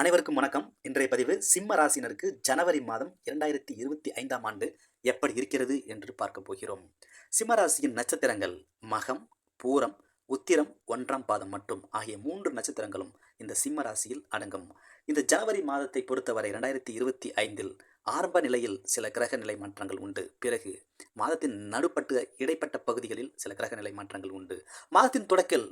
அனைவருக்கும் வணக்கம். இன்றைய பதிவு சிம்ம ராசினருக்கு ஜனவரி மாதம் 2025ஆம் ஆண்டு எப்படி இருக்கிறது என்று பார்க்க போகிறோம். சிம்ம ராசியின் நட்சத்திரங்கள் மகம், பூரம், உத்திரம், 1ஆம் பாதம் மட்டும் ஆகிய 3 நட்சத்திரங்களும் இந்த சிம்ம ராசியில் அடங்கும். இந்த ஜனவரி மாதத்தை பொறுத்தவரை 2025இல் ஆரம்ப நிலையில் சில கிரக நிலை மாற்றங்கள் உண்டு. பிறகு மாதத்தின் நடுப்பட்டு இடைப்பட்ட பகுதிகளில் சில கிரக நிலை மாற்றங்கள் உண்டு. மாதத்தின் தொடக்கில்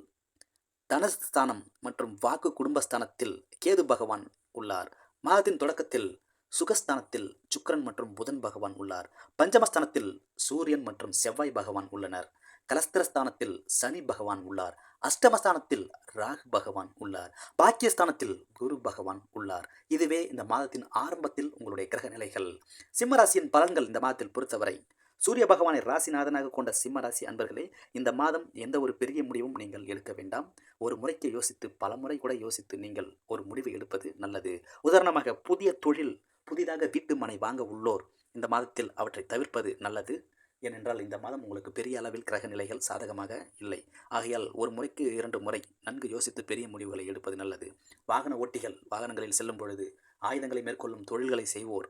தனஸ்தானம் மற்றும் வாக்கு குடும்பஸ்தானத்தில் கேது பகவான் உள்ளார். மாதத்தின் தொடக்கத்தில் சுகஸ்தானத்தில் சுக்கிரன் மற்றும் புதன் பகவான் உள்ளார். பஞ்சமஸ்தானத்தில் சூரியன் மற்றும் செவ்வாய் பகவான் உள்ளனர். கலஸ்திரஸ்தானத்தில் சனி பகவான் உள்ளார். அஷ்டமஸ்தானத்தில் ராகு பகவான் உள்ளார். பாக்கியஸ்தானத்தில் குரு பகவான் உள்ளார். இதுவே இந்த மாதத்தின் ஆரம்பத்தில் உங்களுடைய கிரக நிலைகள். சிம்மராசியின் பலன்கள் இந்த மாதத்தில் பொறுத்தவரை சூரிய பகவானை ராசிநாதனாக கொண்ட சிம்ம ராசி அன்பர்களே, இந்த மாதம் எந்த ஒரு பெரிய முடிவும் நீங்கள் எடுக்க வேண்டாம். ஒரு முறைக்கு யோசித்து பல முறை கூட யோசித்து நீங்கள் ஒரு முடிவு எடுப்பது நல்லது. உதாரணமாக புதிய தொழில், புதிதாக வீட்டு மனை வாங்க உள்ளோர் இந்த மாதத்தில் அவற்றை தவிர்ப்பது நல்லது. ஏனென்றால் இந்த மாதம் உங்களுக்கு பெரிய அளவில் கிரக நிலைகள் சாதகமாக இல்லை. ஆகையால் ஒரு முறைக்கு 2 முறை நன்கு யோசித்து பெரிய முடிவுகளை எடுப்பது நல்லது. வாகன ஓட்டிகள் வாகனங்களில் செல்லும் பொழுது ஆயுதங்களை மேற்கொள்ளும் தொழில்களை செய்வோர்,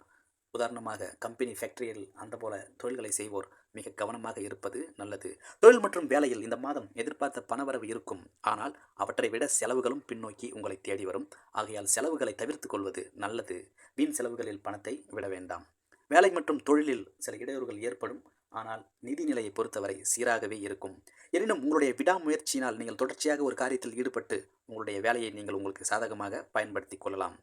உதாரணமாக கம்பெனி ஃபேக்டரியில் அந்த போல தொழில்களை செய்வோர் மிக கவனமாக இருப்பது நல்லது. தொழில் மற்றும் வேலையில் இந்த மாதம் எதிர்பார்த்த பணவரவு இருக்கும். ஆனால் அவற்றை விட செலவுகளும் பின்னோக்கி உங்களை தேடி வரும். ஆகையால் செலவுகளை தவிர்த்து கொள்வது நல்லது. வீண் செலவுகளில் பணத்தை விட வேண்டாம். வேலை மற்றும் தொழிலில் சில இடையூறுகள் ஏற்படும். ஆனால் நிதி நிலையை பொறுத்தவரை சீராகவே இருக்கும். எனினும் உங்களுடைய விடாமுயற்சியினால் நீங்கள் தொடர்ச்சியாக ஒரு காரியத்தில் ஈடுபட்டு உங்களுடைய வேலையை நீங்கள் உங்களுக்கு சாதகமாக பயன்படுத்தி கொள்ளலாம்.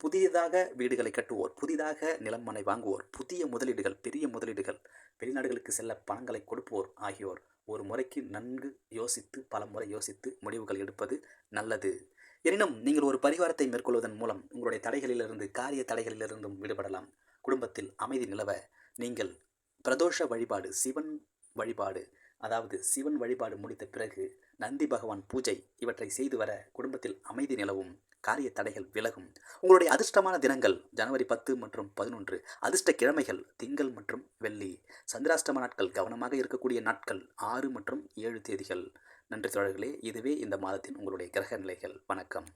புதியதாக வீடுகளை கட்டுவோர், புதிதாக நிலம் மனை வாங்குவோர், புதிய முதலீடுகள், பெரிய முதலீடுகள், வெளிநாடுகளுக்கு செல்ல பணங்களை கொடுப்போர் ஆகியோர் ஒரு முறைக்கு நன்கு யோசித்து பல முறை யோசித்து முடிவுகள் எடுப்பது நல்லது. எனினும் நீங்கள் ஒரு பரிகாரத்தை மேற்கொள்வதன் மூலம் உங்களுடைய தடைகளிலிருந்து, காரிய தடைகளிலிருந்தும் விடுபடலாம். குடும்பத்தில் அமைதி நிலவ நீங்கள் பிரதோஷ வழிபாடு, சிவன் வழிபாடு, அதாவது சிவன் வழிபாடு முடித்த பிறகு நந்தி பகவான் பூஜை இவற்றை செய்து வர குடும்பத்தில் அமைதி நிலவும், காரிய தடைகள் விலகும். உங்களுடைய அதிர்ஷ்டமான தினங்கள் ஜனவரி 10 மற்றும் 11. அதிர்ஷ்ட கிழமைகள் திங்கள் மற்றும் வெள்ளி. சந்திராஷ்டம நாட்கள், கவனமாக இருக்கக்கூடிய நாட்கள் 6 மற்றும் 7 தேதிகள். நன்றி தோழர்களே, இதுவே இந்த மாதத்தின் உங்களுடைய கிரக நிலைகள். வணக்கம்.